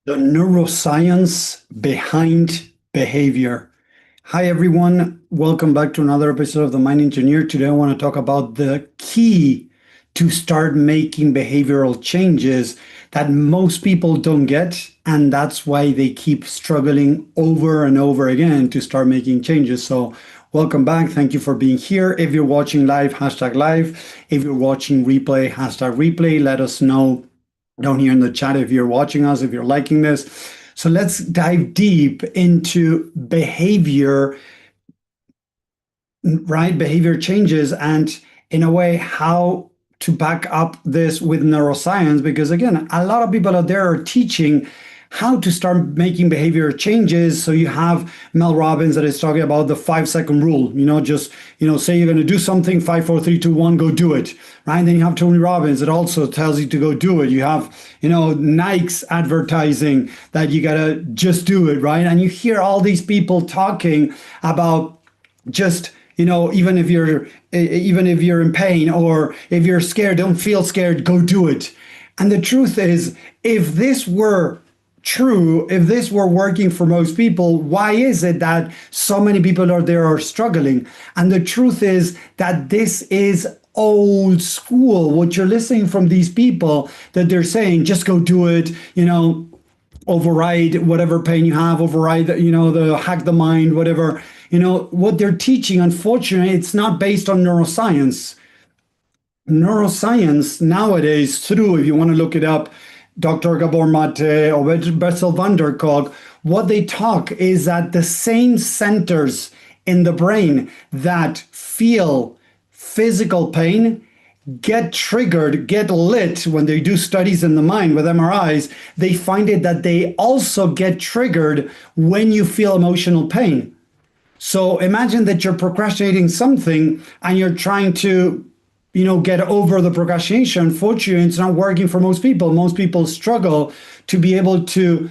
The neuroscience behind behavior. Hi, everyone. Welcome back to another episode of The Mind Engineer. Today, I want to talk about the key to start making behavioral changes that most people don't get. And that's why they keep struggling over and over again to start making changes. So, welcome back. Thank you for being here. If you're watching live, hashtag live. If you're watching replay, hashtag replay. Let us know down here in the chat if you're watching us, if you're liking this. So let's dive deep into behavior, right? Behavior changes, and in a way, how to back up this with neuroscience. Because again, a lot of people out there are teaching how to start making behavior changes. So you have Mel Robbins that is talking about the 5-second rule. Just say you're going to do something, 5, 4, 3, 2, 1, go do it. Right? And then you have Tony Robbins that also tells you to go do it. You have, Nike's advertising that you gotta just do it, right? And you hear all these people talking about just even if you're in pain or if you're scared, don't feel scared, go do it. And the truth is, if this were true, if this were working for most people, why is it that so many people out there are struggling? And the truth is that this is old school. What you're listening from these people that they're saying, just go do it, override whatever pain you have, override the hack the mind, whatever, what they're teaching. Unfortunately, it's not based on neuroscience. Neuroscience nowadays, through, if you want to look it up, Dr. Gabor Mate or Bessel van der Kolk, what they talk is that the same centers in the brain that feel physical pain get triggered, get lit when they do studies in the mind with MRIs. They find it that they also get triggered when you feel emotional pain. So imagine that you're procrastinating something and you're trying to get over the procrastination. Unfortunately, it's not working for most people. Most people struggle to be able to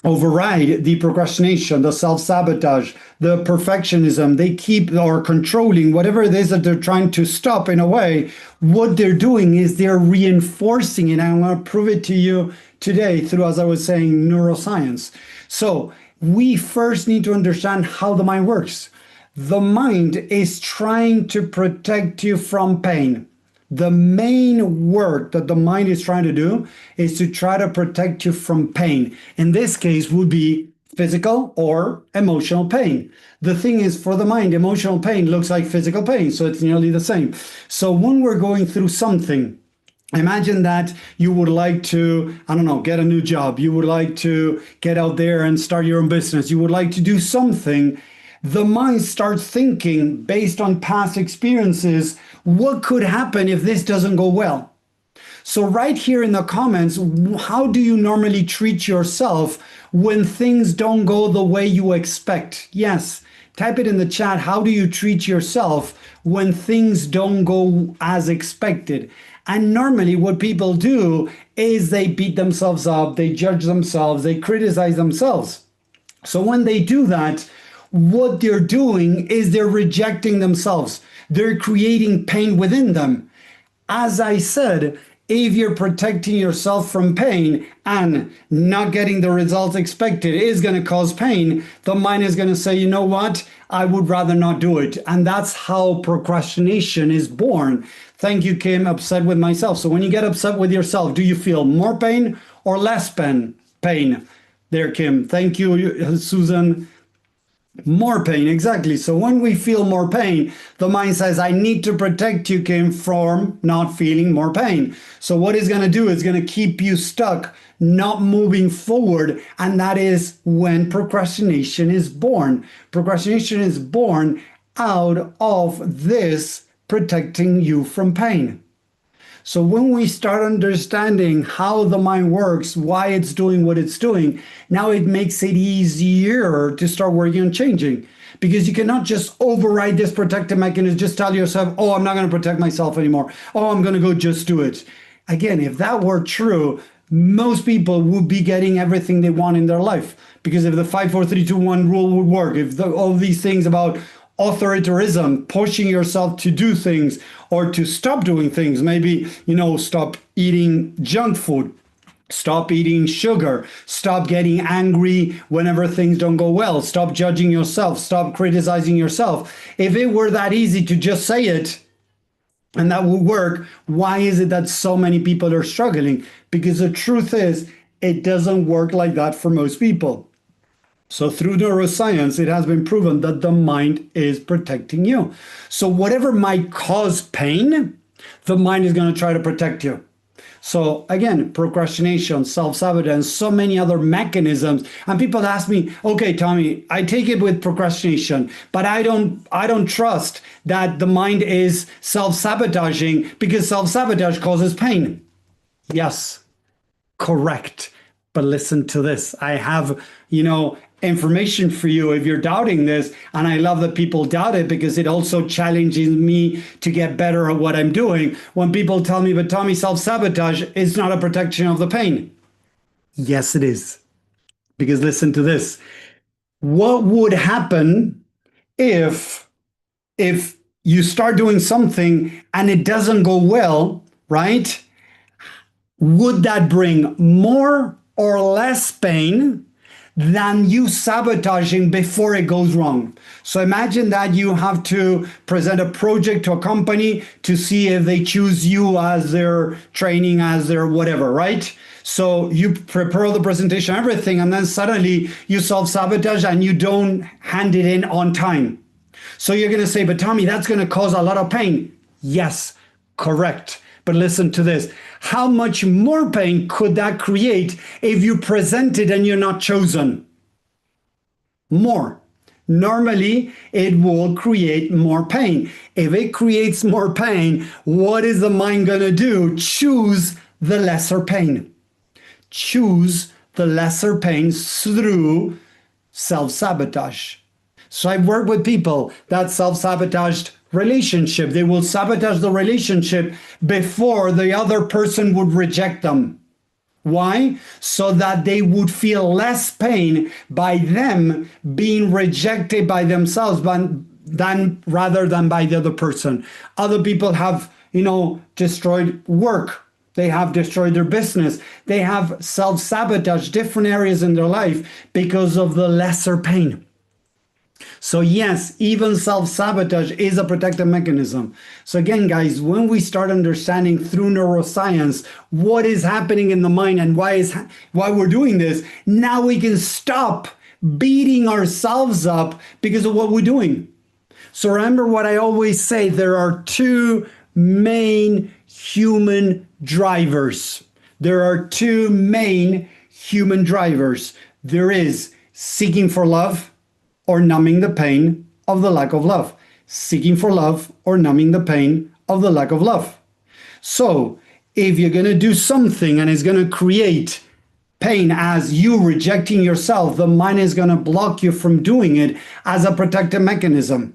override the procrastination, the self-sabotage, the perfectionism. They keep or controlling whatever it is that they're trying to stop. In a way, what they're doing is they're reinforcing it. And I'm going to prove it to you today through, as I was saying, neuroscience. So we first need to understand how the mind works. The mind is trying to protect you from pain. The main work that the mind is trying to do is to try to protect you from pain. In this case, would be physical or emotional pain. The thing is, for the mind, emotional pain looks like physical pain, so it's nearly the same. So when we're going through something, imagine that you would like to, I don't know, get a new job. You would like to get out there and start your own business. You would like to do something. The mind starts thinking based on past experiences, what could happen if this doesn't go well? So right here in the comments, how do you normally treat yourself when things don't go the way you expect? Yes, type it in the chat. How do you treat yourself when things don't go as expected? And normally what people do is they beat themselves up, they judge themselves, they criticize themselves. So when they do that, what they're doing is they're rejecting themselves. They're creating pain within them. As I said, if you're protecting yourself from pain and not getting the results expected is going to cause pain, the mind is going to say, you know what? I would rather not do it. And that's how procrastination is born. Thank you, Kim. Upset with myself. So when you get upset with yourself, do you feel more pain or less pain? There, Kim. Thank you, Susan. More pain, exactly. So when we feel more pain, the mind says, I need to protect you, Kim, from not feeling more pain. So what it's going to do is going to keep you stuck, not moving forward. And that is when procrastination is born. Procrastination is born out of this protecting you from pain. So when we start understanding how the mind works, why it's doing what it's doing, now it makes it easier to start working on changing. Because you cannot just override this protective mechanism, just tell yourself, oh, I'm not going to protect myself anymore. Oh, I'm going to go just do it. Again, if that were true, most people would be getting everything they want in their life. Because if the 5, 4, 3, 2, 1 rule would work, if all these things about authoritarianism, pushing yourself to do things or to stop doing things, maybe, stop eating junk food, Stop eating sugar. Stop getting angry whenever things don't go well. Stop judging yourself. Stop criticizing yourself. If it were that easy to just say it and that would work, why is it that so many people are struggling? Because the truth is, it doesn't work like that for most people. So through neuroscience, it has been proven that the mind is protecting you. So whatever might cause pain, the mind is going to try to protect you. So again, procrastination, self-sabotage, and so many other mechanisms. And people ask me, okay, Tommy, I take it with procrastination, but I don't trust that the mind is self-sabotaging because self-sabotage causes pain. Yes, correct. But listen to this. I have, information for you if you're doubting this. And I love that people doubt it because it also challenges me to get better at what I'm doing. When people tell me, but Tommy, self-sabotage is not a protection of the pain. Yes, it is. Because listen to this. What would happen if you start doing something and it doesn't go well, right? Would that bring more or less pain than you sabotaging before it goes wrong? So imagine that you have to present a project to a company to see if they choose you as their training, as their whatever, right? So you prepare the presentation, everything, and then suddenly you self-sabotage and you don't hand it in on time. So you're going to say, but Tommy, that's going to cause a lot of pain. Yes, correct. But listen to this. How much more pain could that create if you present it and you're not chosen? More. Normally, it will create more pain. If it creates more pain, what is the mind going to do? Choose the lesser pain. Choose the lesser pain through self-sabotage. So I've worked with people that self-sabotaged relationship. They will sabotage the relationship before the other person would reject them. Why? So that they would feel less pain by them being rejected by themselves rather than by the other person. Other people have, destroyed work. They have destroyed their business. They have self-sabotaged different areas in their life because of the lesser pain. So yes, even self-sabotage is a protective mechanism. So again, guys, when we start understanding through neuroscience what is happening in the mind and why we're doing this, now we can stop beating ourselves up because of what we're doing. So remember what I always say, there are two main human drivers. There are two main human drivers. There is seeking for love or numbing the pain of the lack of love. Seeking for love or numbing the pain of the lack of love. So if you're going to do something and it's going to create pain as you rejecting yourself, the mind is going to block you from doing it as a protective mechanism.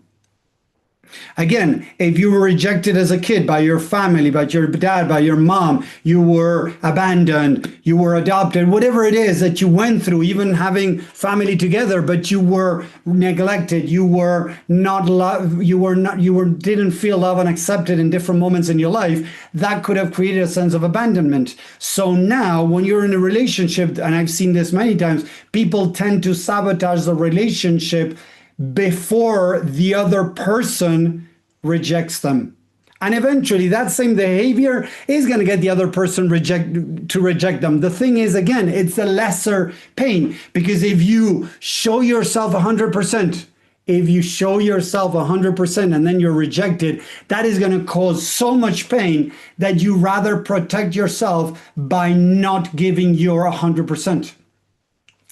Again, if you were rejected as a kid by your family, by your dad, by your mom, you were abandoned, you were adopted, whatever it is that you went through, even having family together, but you were neglected, you were not loved, didn't feel loved and accepted in different moments in your life, that could have created a sense of abandonment. So now when you're in a relationship, and I've seen this many times, people tend to sabotage the relationship before the other person rejects them. And eventually that same behavior is going to get the other person to reject them. The thing is, again, it's the lesser pain, because if you show yourself 100%, and then you're rejected, that is going to cause so much pain that you rather protect yourself by not giving your 100%.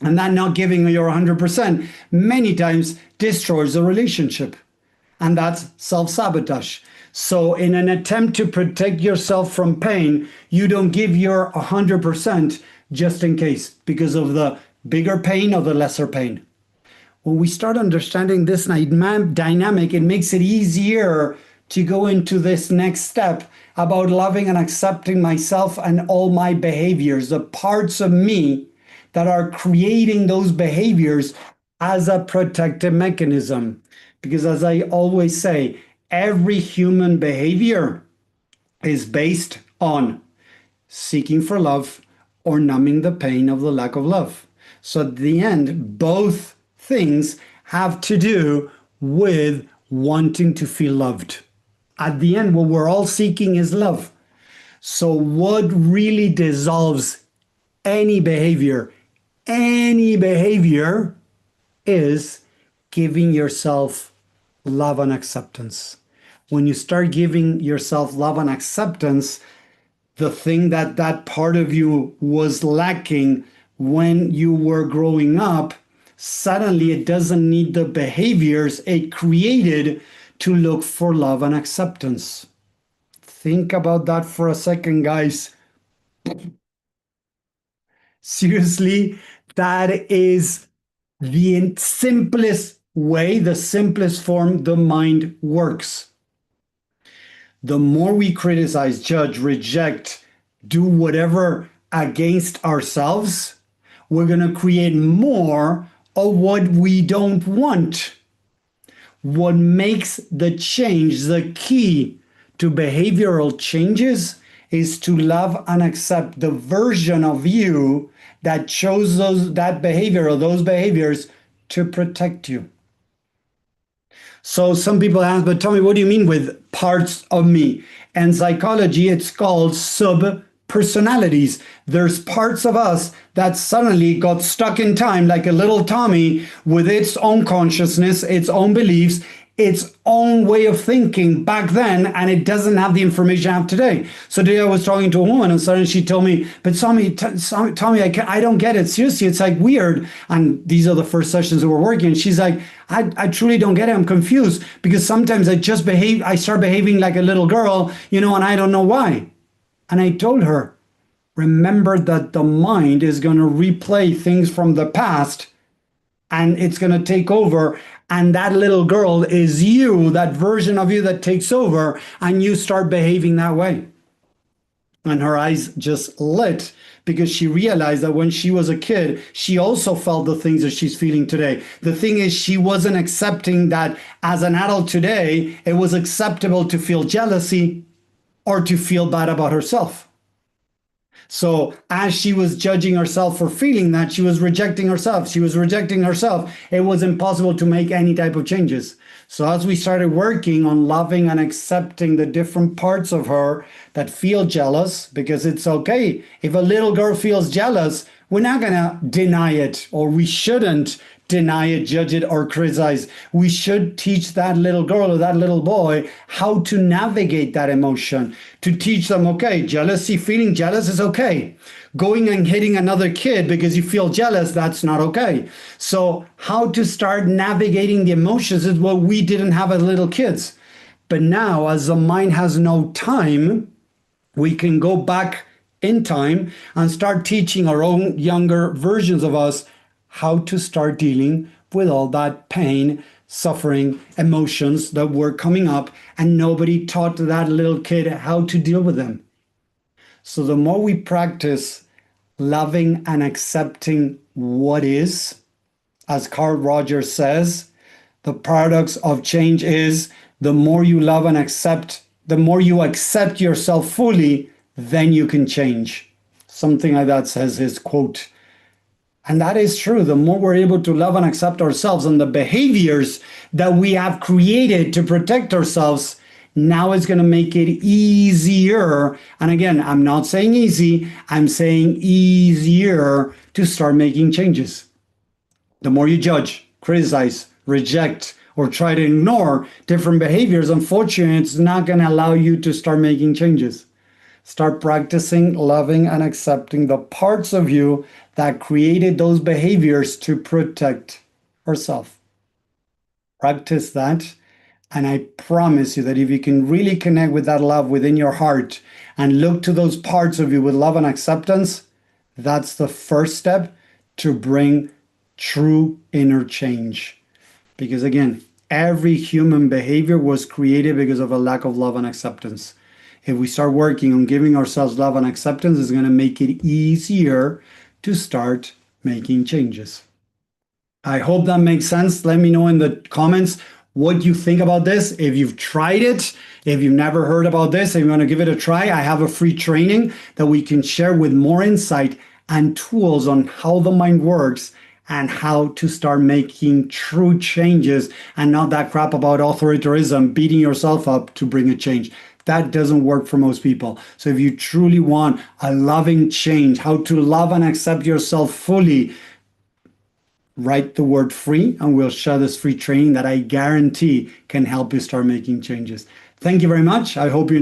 And that not giving your 100% many times destroys the relationship. And that's self-sabotage. So in an attempt to protect yourself from pain, you don't give your 100% just in case, because of the bigger pain or the lesser pain. When we start understanding this dynamic, it makes it easier to go into this next step about loving and accepting myself and all my behaviors, the parts of me that are creating those behaviors as a protective mechanism. Because as I always say, every human behavior is based on seeking for love or numbing the pain of the lack of love. So at the end, both things have to do with wanting to feel loved. At the end, what we're all seeking is love. So what really dissolves any behavior is giving yourself love and acceptance. When you start giving yourself love and acceptance, the thing that that part of you was lacking when you were growing up, suddenly it doesn't need the behaviors it created to look for love and acceptance. Think about that for a second, guys. Seriously, that is the simplest way, the simplest form the mind works. The more we criticize, judge, reject, do whatever against ourselves, we're going to create more of what we don't want. What makes the change, the key to behavioral changes, is to love and accept the version of you that chose that behavior or those behaviors to protect you. So some people ask, but tell me, what do you mean with parts of me? And psychology, it's called sub-personalities. There's parts of us that suddenly got stuck in time like a little Tommy with its own consciousness, its own beliefs, its own way of thinking back then, and it doesn't have the information I have today. So today I was talking to a woman, and suddenly she told me, but Tommy, I don't get it. Seriously, it's like weird. And these are the first sessions that we're working. And she's like, I truly don't get it. I'm confused because sometimes I start behaving like a little girl, and I don't know why. And I told her, remember that the mind is going to replay things from the past and it's going to take over. And that little girl is you, that version of you that takes over, and you start behaving that way. And her eyes just lit because she realized that when she was a kid, she also felt the things that she's feeling today. The thing is, she wasn't accepting that as an adult today, it was acceptable to feel jealousy or to feel bad about herself. So as she was judging herself for feeling that, she was rejecting herself. She was rejecting herself. It was impossible to make any type of changes. So as we started working on loving and accepting the different parts of her that feel jealous, because it's okay. If a little girl feels jealous, we're not going to deny it, or we shouldn't deny it, judge it, or criticize. We should teach that little girl or that little boy how to navigate that emotion, to teach them, okay, jealousy, feeling jealous is okay. Going and hitting another kid because you feel jealous, that's not okay. So how to start navigating the emotions is what we didn't have as little kids. But now, as the mind has no time, we can go back in time and start teaching our own younger versions of us how to start dealing with all that pain, suffering, emotions that were coming up, and nobody taught that little kid how to deal with them. So the more we practice loving and accepting what is, as Carl Rogers says, the paradox of change is the more you love and accept, the more you accept yourself fully, then you can change. Something like that says his quote. And that is true. The more we're able to love and accept ourselves and the behaviors that we have created to protect ourselves, now it's going to make it easier. And again, I'm not saying easy, I'm saying easier to start making changes. The more you judge, criticize, reject, or try to ignore different behaviors, unfortunately, it's not going to allow you to start making changes. Start practicing loving and accepting the parts of you that created those behaviors to protect yourself. Practice that, and I promise you that if you can really connect with that love within your heart and look to those parts of you with love and acceptance, that's the first step to bring true inner change. Because again, every human behavior was created because of a lack of love and acceptance. If we start working on giving ourselves love and acceptance, it's going to make it easier to start making changes. I hope that makes sense. Let me know in the comments what you think about this. If you've tried it, if you've never heard about this, if you want to give it a try, I have a free training that we can share with more insight and tools on how the mind works and how to start making true changes, and not that crap about authoritarianism, beating yourself up to bring a change. That doesn't work for most people. So if you truly want a loving change, how to love and accept yourself fully, write the word free and we'll share this free training that I guarantee can help you start making changes. Thank you very much. I hope you